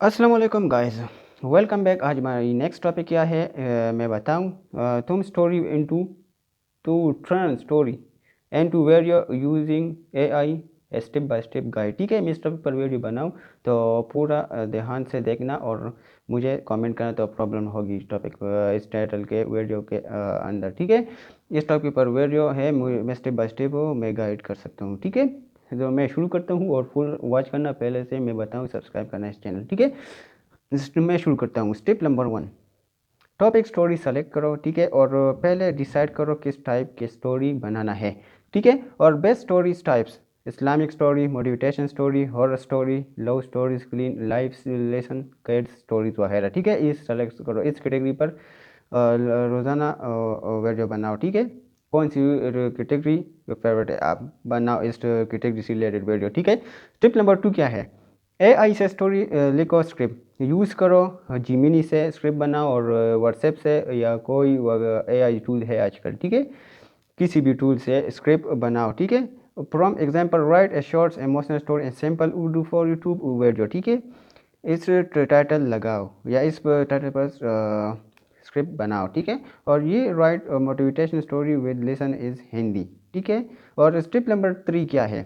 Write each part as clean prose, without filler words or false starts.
अस्सलाम वालेकुम guys, welcome back. आज हमारी नेक्स्ट टॉपिक क्या है मैं बताऊं। तुम story into to turn story and to where you using AI step by step guide. ठीक है, मैं इस टॉपिक पर वीडियो बनाऊं तो पूरा ध्यान से देखना और मुझे कमेंट करना तो प्रॉब्लम होगी इस टॉपिक इस टाइटल के वीडियो के अंदर। ठीक है, इस टॉपिक पर वीडियो है, मैं स्टेप बाय स्टेप मैं गाइड कर सकता हूँ। ठीक है, तो मैं शुरू करता हूँ और फुल वॉच करना, पहले से मैं बताऊँ सब्सक्राइब करना इस चैनल। ठीक है, मैं शुरू करता हूँ। Step number 1, topic story select करो। ठीक है, और पहले डिसाइड करो किस टाइप की स्टोरी बनाना है। ठीक है, और best stories types Islamic story, motivation story, horror story, love stories, clean life lesson, kids stories वगैरह। ठीक है, इस सेलेक्ट करो, इस कैटेगरी पर रोज़ाना वीडियो बनाओ। ठीक है, कौन सी कैटेगरी फेवरेट है आप बनाओ इस कैटेगरी से रिलेटेड वीडियो। ठीक है, टिप नंबर 2 क्या है? एआई से स्टोरी लिखो, स्क्रिप्ट यूज़ करो, जिमिनी से स्क्रिप्ट बनाओ और व्हाट्सएप से या कोई एआई टूल है आजकल। ठीक है, किसी भी टूल से स्क्रिप्ट बनाओ। ठीक है, from example right A shorts emotional story and simple Urdu for YouTube video. ठीक है, इस टाइटल लगाओ या इस टाइटल पर स्क्रिप्ट बनाओ। ठीक है, और ये right motivation story with lesson is Hindi. ठीक है, और स्टेप नंबर 3 क्या है?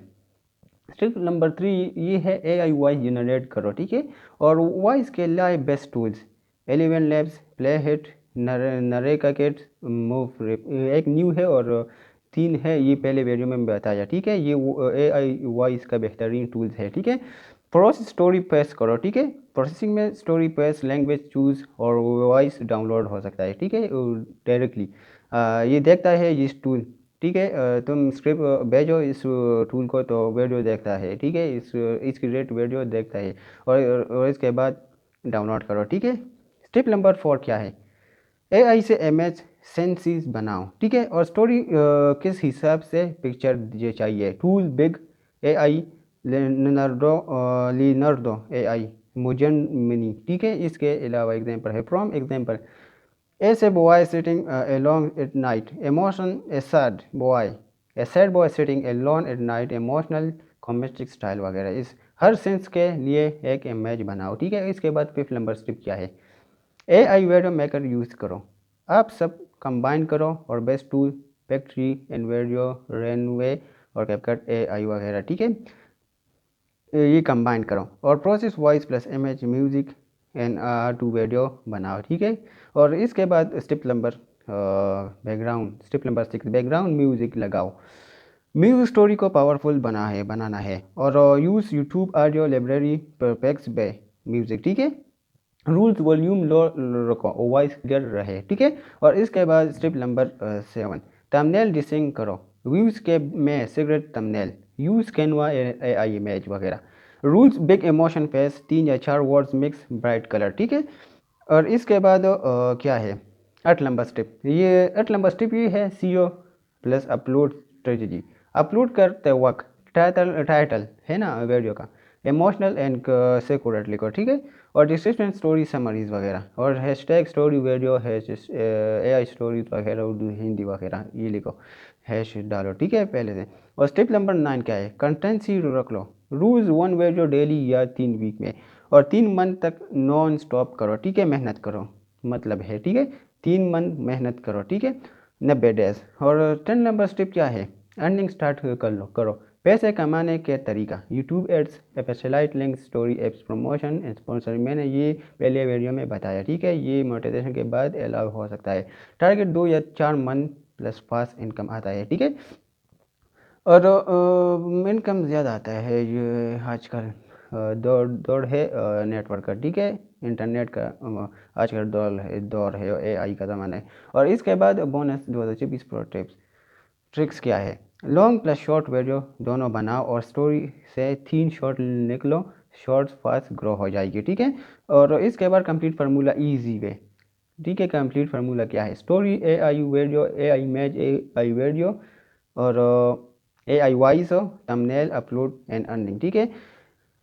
स्टेप नंबर 3 ये है एआई वॉइस जनरेट करो। ठीक है, और वॉइस के लिए best tools Eleven Labs, Play hit, Narakeet, Move. एक न्यू है और 3 है, ये पहले वीडियो में बताया। ठीक है, ये एआई वॉइस का बेहतरीन टूल्स है। ठीक है, प्रोसेस स्टोरी पेस करो। ठीक है, प्रोसेसिंग में स्टोरी पेस लैंग्वेज चूज और वॉइस डाउनलोड हो सकता है। ठीक है, डायरेक्टली ये देखता है इस टूल। ठीक है, तुम स्क्रिप्ट भेजो इस टूल को तो वीडियो देखता है। ठीक है, इसकी रेट वीडियो देखता है और इसके बाद डाउनलोड करो। ठीक है, स्टेप नंबर 4 क्या है? एआई से इमेज सेंसीज बनाओ। ठीक है, और स्टोरी किस हिसाब से पिक्चर ये चाहिए? Tool Bing AI, Leonardo AI, मुजन मिनी। ठीक है, इसके अलावा एग्जांपल है from example As a boy sitting alone at night, emotion, a sad boy sitting alone at night, emotional, comedic style वगैरह। इस हर सेंस के लिए एक इमेज बनाओ। ठीक है, इसके बाद 5th नंबर स्टेप क्या है? एआई वीडियो मेकर यूज़ करो। आप सब कंबाइन करो और best tool factory and video, Runway और कैपकट एआई वगैरह। ठीक है, ये कंबाइन करो और process voice plus image music and to video बनाओ। ठीक है, और इसके बाद step number background, step number 6 background music लगाओ। म्यूजिक स्टोरी को पावरफुल बनाना है और use YouTube audio library perfect by music. ठीक है, रूल्स वॉल्यूम लो रखो, वॉइस क्लियर रहे। ठीक है, और इसके बाद स्टेप नंबर 7 थंबनेल डिसिंग करो। व्यूज के में cigarette thumbnail use Canva AI image वगैरह। रूल्स बिग इमोशन फेस 3 या 4 वर्ड्स मिक्स ब्राइट कलर। ठीक है, और इसके बाद क्या है? 8 नंबर स्टेप, ये 8 नंबर स्टेप ये है CO plus upload strategy. Upload करते वक्त टाइटल टाइटल है ना वीडियो का, इमोशनल एंड सेक्यूरेट लिखो। ठीक है, और डिस्क्रिप्शन स्टोरी समरीज वगैरह और hashtag story video hash AI stories वगैरह उर्दू हिंदी वगैरह ये लिखो, हैश डालो। ठीक है, पहले से। और स्टेप नंबर 9 क्या है? कंटेंसी रख लो। रूल्स 1 वीडियो डेली या 3 वीक में और 3 मंथ तक नॉन स्टॉप करो। ठीक है, मेहनत करो मतलब है। ठीक है, 3 मंथ मेहनत करो। ठीक है, 90 डेज। और 10 नंबर स्टेप क्या है? अर्निंग स्टार्ट कर लो करो। पैसे कमाने के तरीका, यूट्यूब एड्स, स्पेशलाइट link, story apps promotion, sponsor, मैंने ये पहले वीडियो में बताया। ठीक है, ये मोनेटाइजेशन के बाद अलाउ हो सकता है। टारगेट 2 या 4 मंथ प्लस फास्ट इनकम आता है। ठीक है, और इनकम ज़्यादा आता है ये आजकल दौड़ दौड़ है नेटवर्क का। ठीक है, इंटरनेट का आजकल दौर है एआई का ज़माना है। और इसके बाद बोनस 2024 प्रो टिप्स ट्रिक्स क्या है? लॉन्ग प्लस शॉर्ट वीडियो दोनों बनाओ और स्टोरी से 3 शॉर्ट निकलो, शॉर्ट्स फास्ट ग्रो हो जाएगी। ठीक है, और इसके बाद कंप्लीट फार्मूला इजी वे। ठीक है, कंप्लीट फार्मूला क्या है? Story AI video, AI image, AI video और AI voice, thumbnail, upload and earning. ठीक है,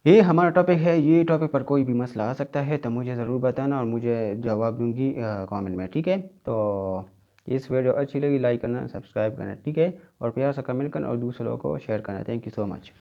ये हमारा टॉपिक है। ये टॉपिक पर कोई भी मसला आ सकता है तो मुझे ज़रूर बताना और मुझे जवाब दूंगी कमेंट में। ठीक है, तो इस वीडियो अच्छी लगी लाइक करना, सब्सक्राइब करना। ठीक है, और प्यार से कमेंट करना और दूसरे लोगों को शेयर करना। Thank you so much.